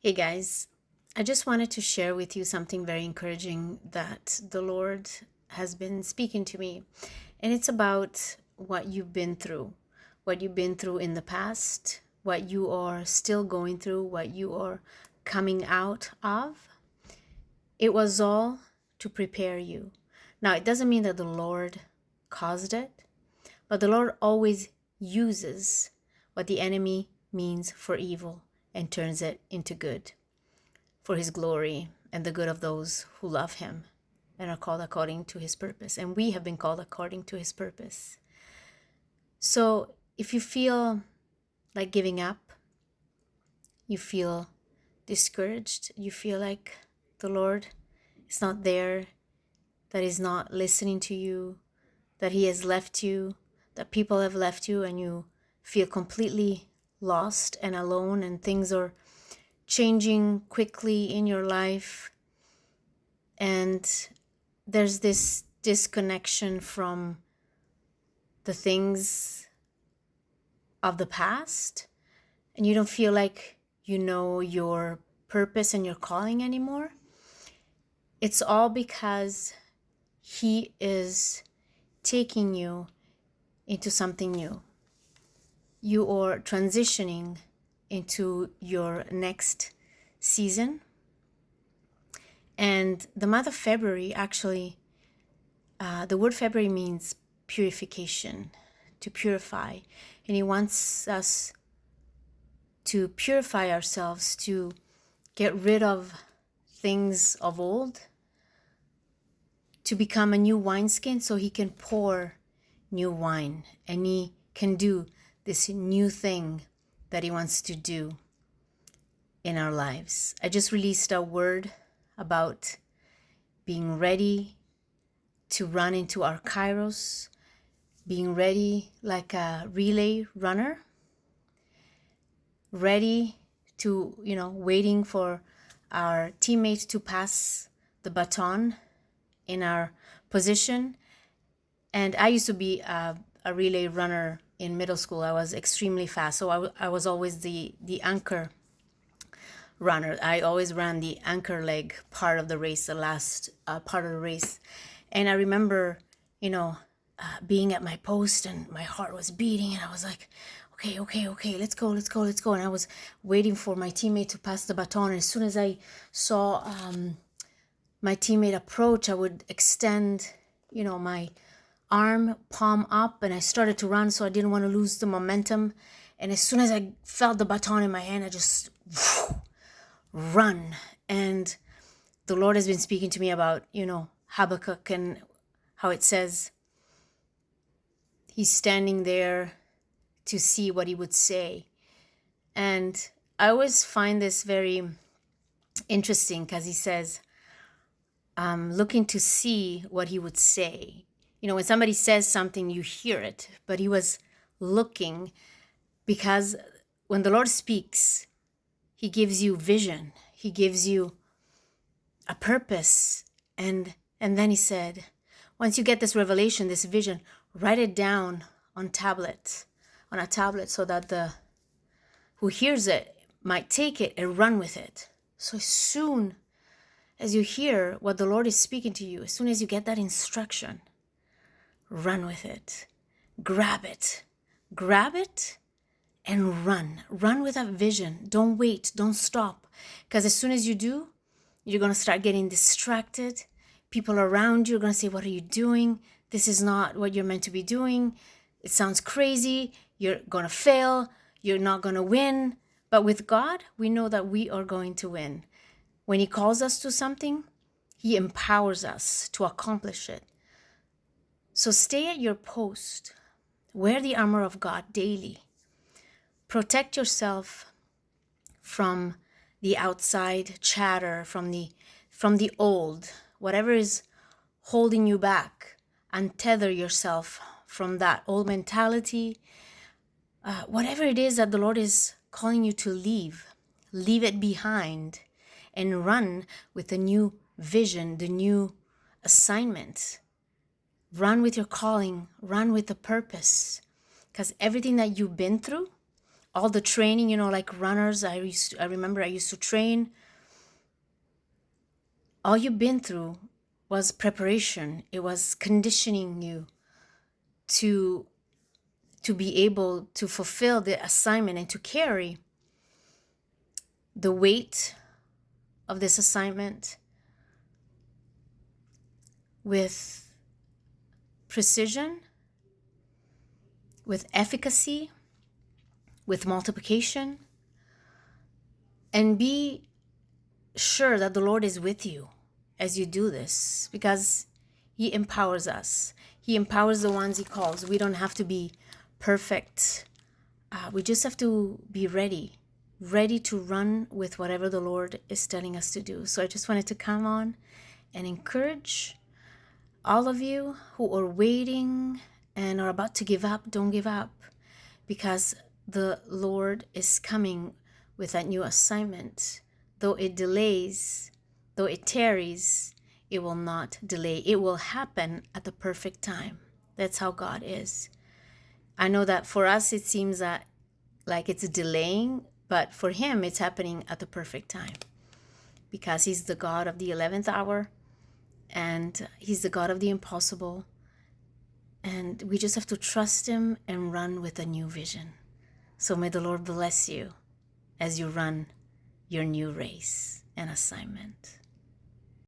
Hey guys, I just wanted to share with you something very encouraging that the Lord has been speaking to me. And it's about what you've been through in the past, what you are still going through, what you are coming out of. It was all to prepare you. Now, it doesn't mean that the Lord caused it, but the Lord always uses what the enemy means for evil and turns it into good, for his glory and the good of those who love him and are called according to his purpose. And we have been called according to his purpose. So if you feel like giving up, you feel discouraged, you feel like the Lord is not there, that he's not listening to you, that he has left you, that people have left you, and you feel completely lost and alone, and things are changing quickly in your life, and there's this disconnection from the things of the past, and you don't feel like you know your purpose and your calling anymore. It's all because he is taking you into something new. You are transitioning into your next season. And the month of February, actually, the word February means purification, to purify. And he wants us to purify ourselves, to get rid of things of old, to become a new wineskin so he can pour new wine. And he can do this new thing that he wants to do in our lives. I just released a word about being ready to run into our Kairos, being ready like a relay runner, ready to, waiting for our teammate to pass the baton in our position. And I used to be a relay runner in middle school. I was extremely fast. So I was always the anchor runner. I always ran the anchor leg part of the race, the last part of the race. And I remember, being at my post and my heart was beating and I was like, okay, let's go. And I was waiting for my teammate to pass the baton. And as soon as I saw my teammate approach, I would extend, my arm, palm up, and I started to run, so I didn't want to lose the momentum. And as soon as I felt the baton in my hand, I just run. And the Lord has been speaking to me about, Habakkuk and how it says he's standing there to see what he would say. And I always find this very interesting because he says, looking to see what he would say. When somebody says something, you hear it, but he was looking because when the Lord speaks, he gives you vision. He gives you a purpose. And then he said, once you get this revelation, this vision, write it down on a tablet, so that the who hears it might take it and run with it. So as soon as you hear what the Lord is speaking to you, as soon as you get that instruction, run with it. Grab it and run with that vision. Don't wait, don't stop, because as soon as you do, you're going to start getting distracted. People around you are going to say, what are you doing? This is not what you're meant to be doing. It sounds crazy. You're going to fail. You're not going to win. But with God, we know that we are going to win. When he calls us to something, he empowers us to accomplish it. So stay at your post. Wear the armor of God daily. Protect yourself from the outside chatter, from the old, whatever is holding you back. Untether yourself from that old mentality. Whatever it is that the Lord is calling you to leave it behind and run with the new vision, the new assignment. Run with your calling, run with the purpose. Because everything that you've been through all the training, like runners. I remember I used to train. All you've been through was preparation. It was conditioning you to be able to fulfill the assignment and to carry the weight of this assignment with precision, with efficacy, with multiplication, and be sure that the Lord is with you as you do this, because He empowers us. He empowers the ones He calls. We don't have to be perfect. We just have to be ready to run with whatever the Lord is telling us to do. So I just wanted to come on and encourage all of you who are waiting and are about to give up. Don't give up, because the Lord is coming with that new assignment. Though it delays, though it tarries, it will not delay. It will happen at the perfect time. That's how God is. I know that for us, it seems that like it's delaying, but for Him, it's happening at the perfect time, because He's the God of the 11th hour, and He's the God of the impossible. And we just have to trust Him and run with a new vision. So may the Lord bless you as you run your new race and assignment.